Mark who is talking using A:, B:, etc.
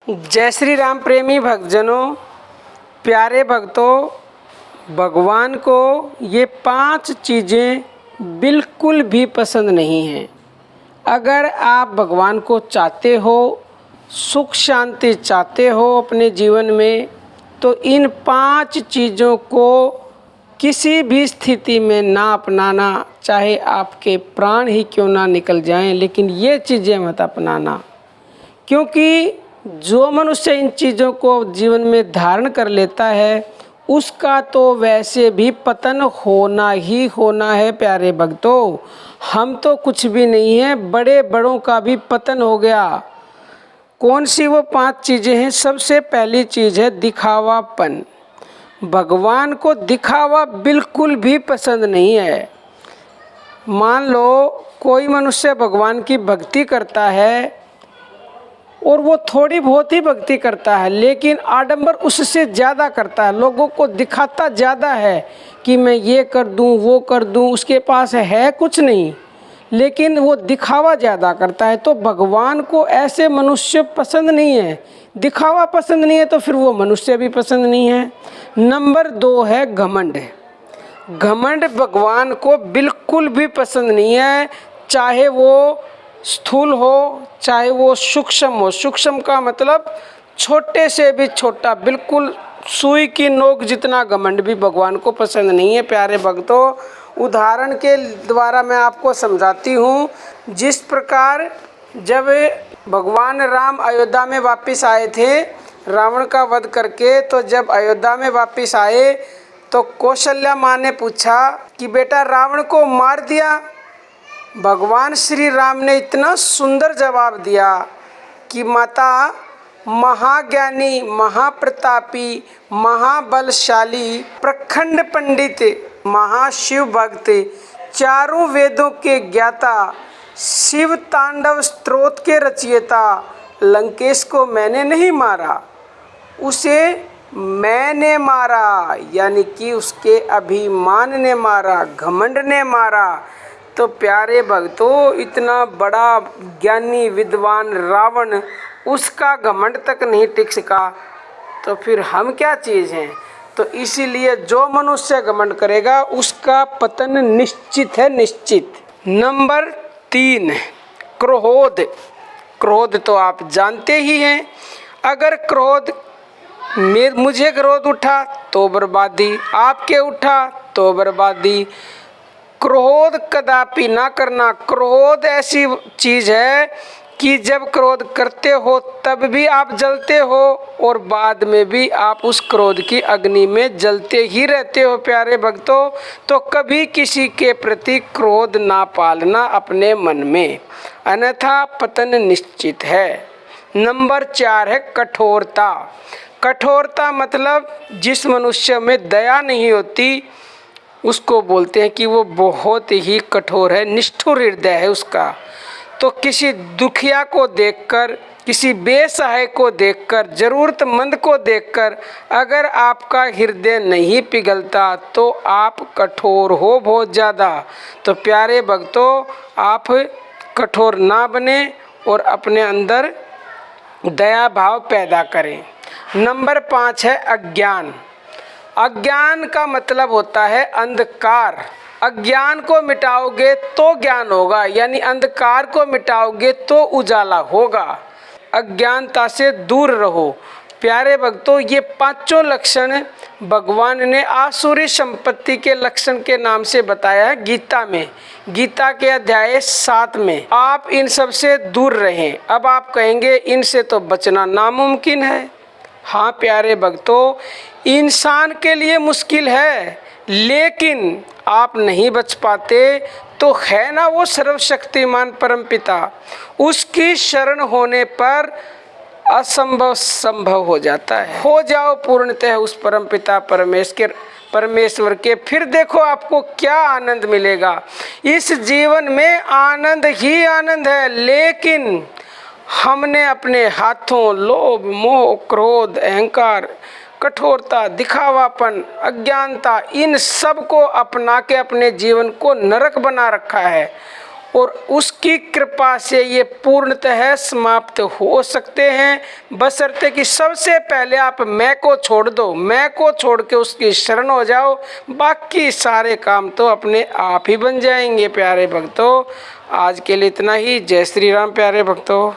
A: जय श्री राम प्रेमी भक्तजनों, प्यारे भक्तों, भगवान को ये 5 चीज़ें बिल्कुल भी पसंद नहीं हैं। अगर आप भगवान को चाहते हो, सुख शांति चाहते हो अपने जीवन में, तो इन 5 चीज़ों को किसी भी स्थिति में ना अपनाना, चाहे आपके प्राण ही क्यों ना निकल जाएं, लेकिन ये चीज़ें मत अपनाना। क्योंकि जो मनुष्य इन चीज़ों को जीवन में धारण कर लेता है, उसका तो वैसे भी पतन होना ही होना है। प्यारे भक्तों, हम तो कुछ भी नहीं है, बड़े बड़ों का भी पतन हो गया। कौन सी वो 5 चीज़ें हैं? सबसे पहली चीज़ है दिखावापन। भगवान को दिखावा बिल्कुल भी पसंद नहीं है। मान लो कोई मनुष्य भगवान की भक्ति करता है और वो थोड़ी बहुत ही भक्ति करता है, लेकिन आडंबर उससे ज़्यादा करता है, लोगों को दिखाता ज़्यादा है कि मैं ये कर दूं, वो कर दूं। उसके पास है कुछ नहीं, लेकिन वो दिखावा ज़्यादा करता है। तो भगवान को ऐसे मनुष्य पसंद नहीं है। दिखावा पसंद नहीं है तो फिर वो मनुष्य भी पसंद नहीं है। नंबर 2 है घमंड। घमंड भगवान को बिल्कुल भी पसंद नहीं है, चाहे वो स्थूल हो, चाहे वो सूक्ष्म हो। सूक्ष्म का मतलब छोटे से भी छोटा, बिल्कुल सुई की नोक जितना घमंड भी भगवान को पसंद नहीं है। प्यारे भक्तों, उदाहरण के द्वारा मैं आपको समझाती हूँ। जिस प्रकार जब भगवान राम अयोध्या में वापस आए थे रावण का वध करके, तो जब अयोध्या में वापस आए तो कौशल्या माँ ने पूछा कि बेटा रावण को मार दिया? भगवान श्री राम ने इतना सुंदर जवाब दिया कि माता, महाज्ञानी, महाप्रतापी, महाबलशाली, प्रखंड पंडित, महाशिव भक्त, चारों वेदों के ज्ञाता, शिव तांडव स्तोत्र के रचयिता लंकेश को मैंने नहीं मारा, उसे मैंने मारा, यानी कि उसके अभिमान ने मारा, घमंड ने मारा। तो प्यारे भक्तों, इतना बड़ा ज्ञानी विद्वान रावण, उसका घमंड तक नहीं टिक सका, तो फिर हम क्या चीज़ हैं? तो इसीलिए जो मनुष्य घमंड करेगा उसका पतन निश्चित है, निश्चित। नंबर 3 क्रोध। क्रोध तो आप जानते ही हैं। अगर क्रोध मुझे क्रोध उठा तो बर्बादी, आपके उठा तो बर्बादी। क्रोध कदापि ना करना। क्रोध ऐसी चीज़ है कि जब क्रोध करते हो तब भी आप जलते हो और बाद में भी आप उस क्रोध की अग्नि में जलते ही रहते हो। प्यारे भक्तों, तो कभी किसी के प्रति क्रोध ना पालना अपने मन में, अन्यथा पतन निश्चित है। नंबर 4 है कठोरता। कठोरता मतलब जिस मनुष्य में दया नहीं होती उसको बोलते हैं कि वो बहुत ही कठोर है, निष्ठुर हृदय है उसका। तो किसी दुखिया को देखकर, किसी बेसहाय को देखकर, ज़रूरतमंद को देखकर अगर आपका हृदय नहीं पिघलता तो आप कठोर हो बहुत ज़्यादा। तो प्यारे भक्तों, आप कठोर ना बने और अपने अंदर दया भाव पैदा करें। नंबर 5 है अज्ञान। अज्ञान का मतलब होता है अंधकार। अज्ञान को मिटाओगे तो ज्ञान होगा, यानी अंधकार को मिटाओगे तो उजाला होगा। अज्ञानता से दूर रहो। प्यारे भक्तों, ये 5 लक्षण भगवान ने आसुरी संपत्ति के लक्षण के नाम से बताया है गीता में, गीता के अध्याय 7 में। आप इन सब से दूर रहें। अब आप कहेंगे इनसे तो बचना नामुमकिन है। हाँ प्यारे भक्तों, इंसान के लिए मुश्किल है, लेकिन आप नहीं बच पाते तो है ना वो सर्वशक्तिमान परमपिता, उसकी शरण होने पर असंभव संभव हो जाता है। हो जाओ पूर्णतः उस परमपिता परमेश्वर के, फिर देखो आपको क्या आनंद मिलेगा। इस जीवन में आनंद ही आनंद है, लेकिन हमने अपने हाथों लोभ, मोह, क्रोध, अहंकार, कठोरता, दिखावापन, अज्ञानता, इन सब को अपना के अपने जीवन को नरक बना रखा है। और उसकी कृपा से ये पूर्णतः समाप्त हो सकते हैं, बशर्ते कि सबसे पहले आप मैं को छोड़ दो, मैं को छोड़ के उसकी शरण हो जाओ, बाकी सारे काम तो अपने आप ही बन जाएंगे। प्यारे भक्तों, आज के लिए इतना ही। जय श्री राम प्यारे भक्तों।